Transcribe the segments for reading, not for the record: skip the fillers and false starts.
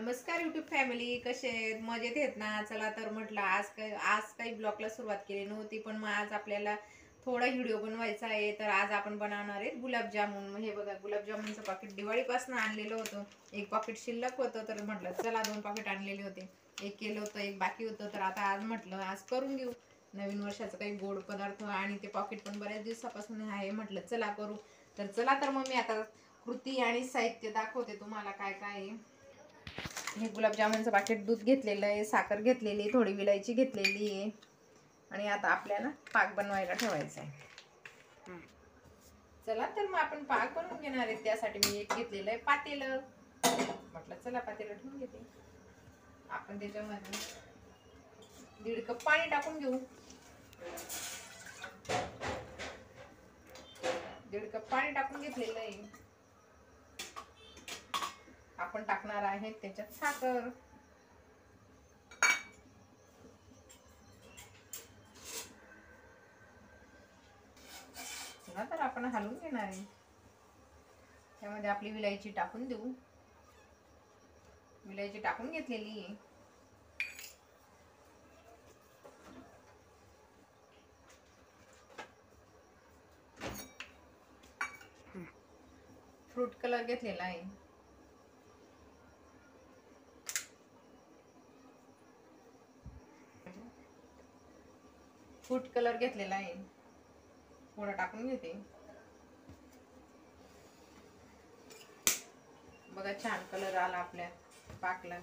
नमस्कार YouTube family, कसे आहेत? मजेत आहेत ना? चला तर म्हटलं आज काही ब्लॉगला सुरुवात केली नव्हती, पण मग आज आपल्याला थोडा व्हिडिओ बनवायचा आहे. तर आज आपण बनवणार आहेत गुलाबजामुन. हे बघा, गुलाबजामुनचं पाकिट दिवाळीपासून आणलेलं होतं. एक पाकिट शिल्लक होतं, तर म्हटलं चला 2 पाकिट आणलेले होते. एक केलं होतं, एक बाकी होतं. तर आता आज म्हटलं आज करून घेऊ नवीन वर्षाचं काही गोड पदार्थ, आणि ते पाकिट पण बऱ्याच दिवसापासून आहे. म्हटलं चला करू. तर चला तर मग मी आता कृती आणि साहित्य दाखवते तुम्हाला काय काय आहे. हे गुलाबजामुनचं पाकिट दूध घेतलेलं आहे, साखर घेतलेली, थोडी विलायची घेतलेली आहे, आणि आता आपल्याला पाक बनवायला ठेवायचा आहे. चला तर मग आपण पाक बनवून घेणार आहे. त्यासाठी मी एक घेतलेलं आहे पातेलं. म्हटलं चला पातेलं ठेवून घेते. आपण त्याच्यामध्ये 1.5 कप पाणी टाकून घेऊ. 1.5 कप पाणी टाकून घेतलेलं आहे. आपण टाकणार आहे त्याच्यात साखर. तर आपण हलवून घेणार आहे. त्यामध्ये आपली विलायची टाकून देऊ. विलायची टाकून घेतलेली आहे. फ्रूट कलर घेतलेला आहे. फूड कलर घेतलेला आहे. थोडा टाकून घेते. बघा, छान कलर आला आपल्या पाकला.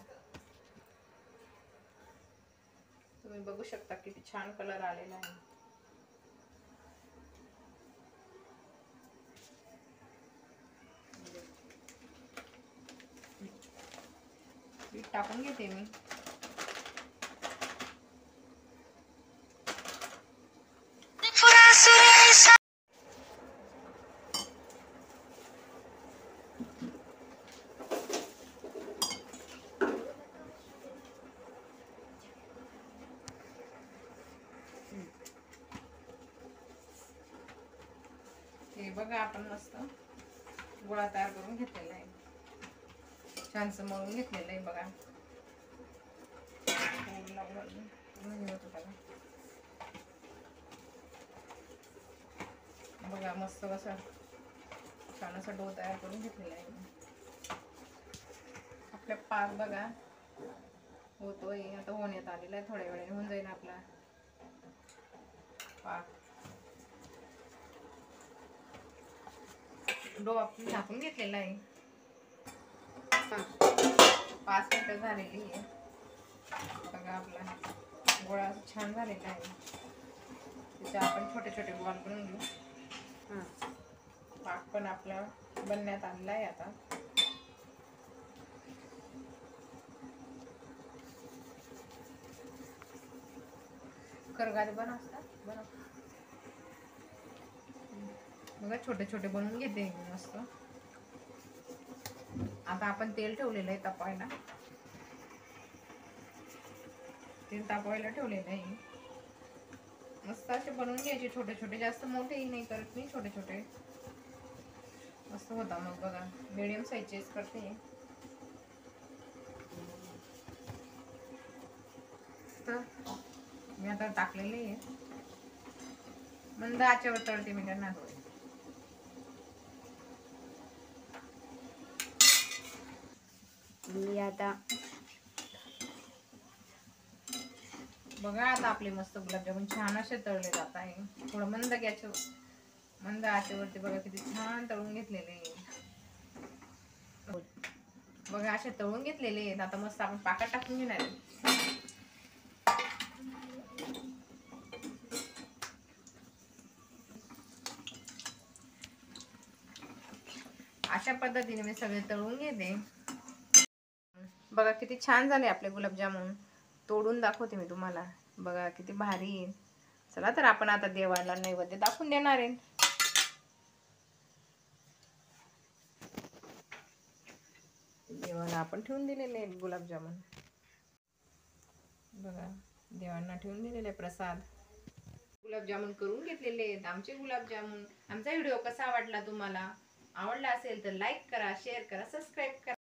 तुम्ही बघू शकता किती छान कलर आलेला आहे. पीठ टाकून घेते मी. हे बघा, आपण मस्त गोळा तयार करून घेतलेला आहे. छानस मळून घेतलेलं आहे बघा. बघा, मस्त कसं छान असा डो तयार करून घेतलेला आहे. आपल्या पाक बघा होतोय, आता होण्यात आलेला आहे. थोड्या वेळाने होऊन जाईल आपला पाक. डो आपण झाकून घेतलेला आहे. 5 मिनिटं झालेली आहे. बघा, आपला गोळा छान झालेला आहे. त्याचे आपण छोटे छोटे बॉल करून घेऊ. पाक पण आपला बनण्यात आलेला आहे. आता करगारे पण असतात बरं. बघा, छोटे छोटे बनवून घेते मस्त. आता आपण तेल ठेवलेलं आहे तापवायला. तेल तापवायला ठेवलेलं आहे. मस्त असे बनवून घ्यायचे छोटे छोटे, जास्त मोठेही नाही करत मी, छोटे छोटे मस्त होता. मग बघा, मीडियम साईजचेच करते. तर मी आता टाकलेले आहे. मंद आचेवर तळते मी त्यांना. आता बघा, आता आपले मस्त गुलाबजामुन छान असे तळले जात आहे. थोडं मंद आचेवरती बघा किती छान तळून घेतलेले आहे. बघा, असे तळून घेतलेले आहेत. आता मस्त आपण पाकात टाकून घेणार आहे. अशा पद्धतीने मी सगळे तळून घेते. बघा किती छान झाले आपले गुलाबजामुन. तोडून दाखवते मी तुम्हाला. बघा किती भारी आहे. चला तर आपण आता देवाला नैवेद्य दाखवून देणार आहे. देवाला आपण ठेवून दिलेले आहेत गुलाबजामुन. बघा, देवांना ठेवून दिलेले प्रसाद. गुलाबजामुन करून घेतलेले आहेत आमचे गुलाबजामुन. आमचा व्हिडिओ कसा वाटला तुम्हाला? आवडला असेल तर लाईक करा, शेअर करा, सबस्क्राईब करा.